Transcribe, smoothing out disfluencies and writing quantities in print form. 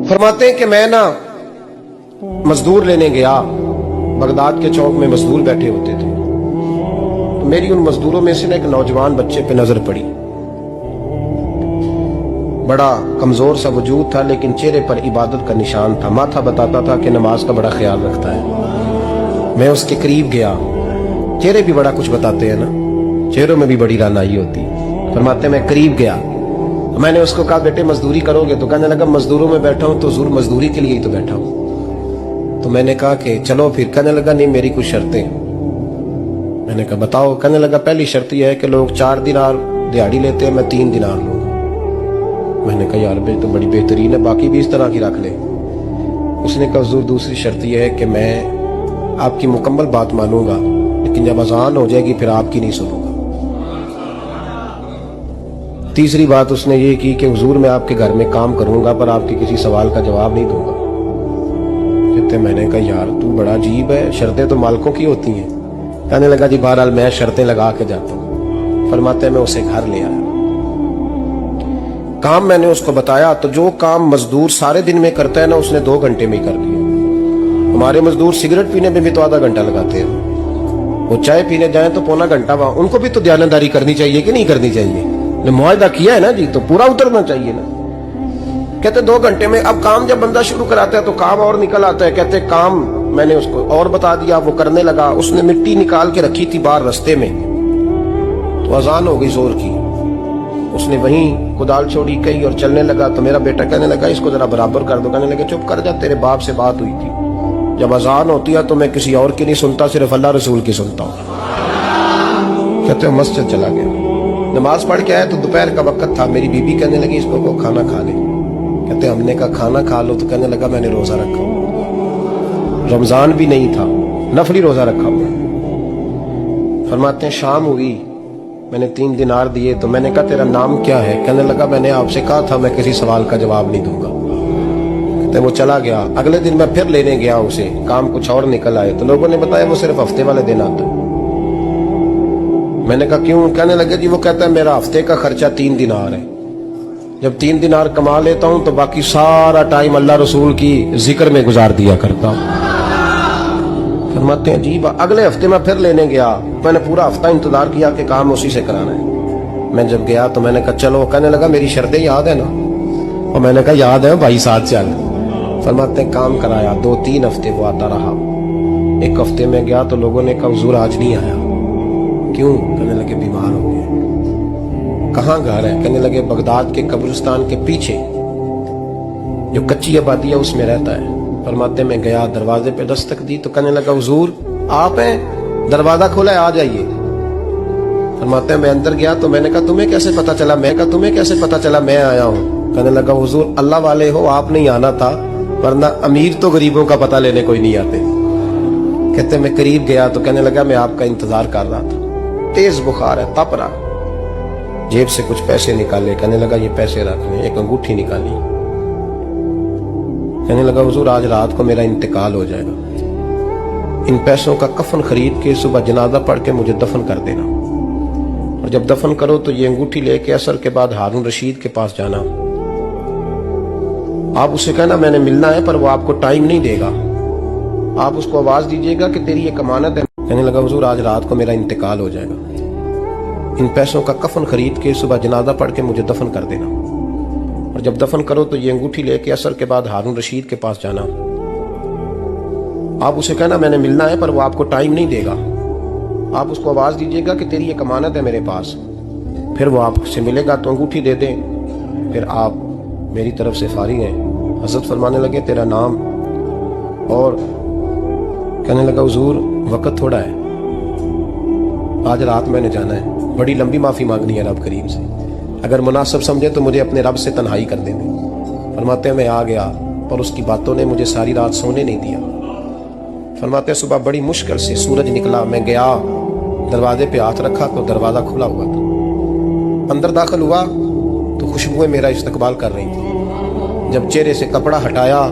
फरमाते हैं कि मैं ना मजदूर लेने गया, बगदाद के चौक में मजदूर बैठे होते थे, तो मेरी उन मजदूरों में से ना एक नौजवान बच्चे पे नजर पड़ी। बड़ा कमजोर सा वजूद था, लेकिन चेहरे पर इबादत का निशान था। माथा बताता था कि नमाज का बड़ा ख्याल रखता है। मैं उसके करीब गया। चेहरे भी बड़ा कुछ बताते हैं ना, चेहरों में भी बड़ी रानाई होती है। फरमाते मैं करीब गया, मैंने उसको कहा बेटे मजदूरी करोगे? तो कहने लगा मजदूरों में बैठा हूं तो जरूर मजदूरी के लिए ही तो बैठा हूं। तो मैंने कहा कि चलो फिर। कहने लगा नहीं, मेरी कुछ शर्तें। मैंने कहा बताओ? कहने लगा पहली शर्त यह है कि लोग 4 दिनार दिहाड़ी लेते हैं, मैं 3 दिनार लूंगा। मैंने कहा यार भाई तो बड़ी बेहतरीन है, बाकी भी इस तरह की रख ले। उसने कहा हुजूर दूसरी शर्त यह है कि मैं आपकी मुकम्मल बात मानूंगा, लेकिन जब अजान हो जाएगी फिर आपकी नहीं सुनूंगा। तीसरी बात उसने ये की कि हुजूर मैं आपके घर में काम करूंगा पर आपके किसी सवाल का जवाब नहीं दूंगा। कहते मैंने कहा यार तू बड़ा अजीब है, शर्तें तो मालिकों की होती हैं। कहने लगा जी बहरहाल मैं शर्तें लगा के जाता हूँ। फरमाते मैं उसे घर ले आया, काम मैंने उसको बताया, तो जो काम मजदूर सारे दिन में करता है ना उसने 2 घंटे में ही कर दिया। हमारे मजदूर सिगरेट पीने में भी तो आधा घंटा लगाते हैं, वो चाय पीने जाए तो पौना घंटा। वहां उनको भी तो दयानतदारी करनी चाहिए कि नहीं करनी चाहिए? मुआहदा किया है ना जी, तो पूरा उतरना चाहिए ना। कहते 2 घंटे में। अब काम जब बंदा शुरू कराता है तो काम और निकल आता है। कहते काम मैंने उसको और बता दिया, वो करने लगा। उसने मिट्टी निकाल के रखी थी बाहर रास्ते में, तो अजान हो गई जोर की। उसने वहीं कुदाल छोड़ी कही और चलने लगा। तो मेरा बेटा कहने लगा इसको जरा बराबर कर दो। कहने लगे चुप कर जा, तेरे बाप से बात हुई थी, जब अजान होती है तो मैं किसी और की नहीं सुनता, सिर्फ अल्लाह रसूल की सुनता हूँ। कहते मस्जिद चला गया, नमाज पढ़ के आया तो दोपहर का वक्त था। मेरी बीबी कहने लगी इसको को खाना खा ले। कहते हमने कहा खाना खा लो, तो कहने लगा मैंने रोजा रखा हुआ, रमजान भी नहीं था, नफली रोजा रखा हुआ। फरमाते हैं शाम हुई, मैंने 3 दिनार दिए, तो मैंने कहा तेरा नाम क्या है? कहने लगा मैंने आपसे कहा था मैं किसी सवाल का जवाब नहीं दूंगा। कहते वो चला गया। अगले दिन मैं फिर लेने गया उसे, काम कुछ और निकल आए, तो लोगों ने बताया वो सिर्फ हफ्ते वाले दिन आता है। मैंने कहा क्यों? कहने लगे जी वो कहता है मेरा हफ्ते का खर्चा 3 दिनार है, जब 3 दिनार कमा लेता हूं तो बाकी सारा टाइम अल्लाह रसूल की जिक्र में गुजार दिया करता हूं। फरमाते हैं जी अगले हफ्ते मैं फिर लेने गया, मैंने पूरा हफ्ता इंतजार किया कि काम उसी से कराना है। मैं जब गया तो मैंने कहा चलो। कहने लगा मेरी शर्तें याद है ना? और मैंने कहा याद है भाई, साथ चल। फरमाते हैं काम कराया, 2-3 हफ्ते वो आता रहा। एक हफ्ते में गया तो लोगों ने कहा हुजूर आज नहीं आया। क्यों? कहने लगे बीमार हो गए। कहाँ घर है? कहने लगे बगदाद के कब्रिस्तान के पीछे जो कच्ची आबादी है उसमें रहता है। फरमाते मैं गया, दरवाजे पे दस्तक दी तो कहने लगा हुजूर आप हैं? दरवाजा खोला है, आ जाइए। फरमाते मैं अंदर गया तो मैंने कहा तुम्हें कैसे पता चला? मैं कहा तुम्हें कैसे पता चला मैं आया हूँ? कहने लगा हुजूर अल्लाह वाले हो, आप नहीं आना था, वरना अमीर तो गरीबों का पता लेने कोई नहीं आते। कहते मैं करीब गया तो कहने लगा मैं आपका इंतजार कर रहा था, तेज बुखार है, तप रहा। जेब से कुछ पैसे निकाले, कहने लगा ये पैसे रखने। एक अंगूठी निकाली, कहने लगा हुजूर आज रात को मेरा इंतकाल हो जाएगा, इन पैसों का कफन खरीद के सुबह जनाजा पढ़ के मुझे दफन कर देना, और जब दफन करो तो ये अंगूठी लेके असर के बाद हारून रशीद के पास जाना। आप उसे कहना मैंने मिलना है पर वो आपको टाइम नहीं देगा, आप उसको आवाज दीजिएगा कि तेरी एक अमानत है। कहने लगा हुजूर आज रात को मेरा इंतकाल हो जाएगा, इन पैसों का कफन खरीद के सुबह जनाजा पढ़ के मुझे दफन कर देना, और जब दफन करो तो ये अंगूठी लेके असर के बाद हारून रशीद के पास जाना। आप उसे कहना मैंने मिलना है पर वो आपको टाइम नहीं देगा, आप उसको आवाज दीजिएगा कि तेरी एक अमानत है मेरे पास। फिर वो आपसे मिलेगा तो अंगूठी दे दें, फिर आप मेरी तरफ से फारिग हैं। हज़रत फरमाने लगे तेरा नाम? और कहने लगा हुजूर वक्त थोड़ा है, आज रात मैंने जाना है, बड़ी लंबी माफी मांगनी है रब करीम से, अगर मुनासिब समझे तो मुझे अपने रब से तन्हाई कर देने। फरमाते हैं मैं आ गया पर उसकी बातों ने मुझे सारी रात सोने नहीं दिया। फरमाते हैं सुबह बड़ी मुश्किल से सूरज निकला, मैं गया दरवाजे पे हाथ रखा तो दरवाजा खुला हुआ था। अंदर दाखिल हुआ तो खुशबुएं मेरा इस्तकबाल कर रही थी। जब चेहरे से कपड़ा हटाया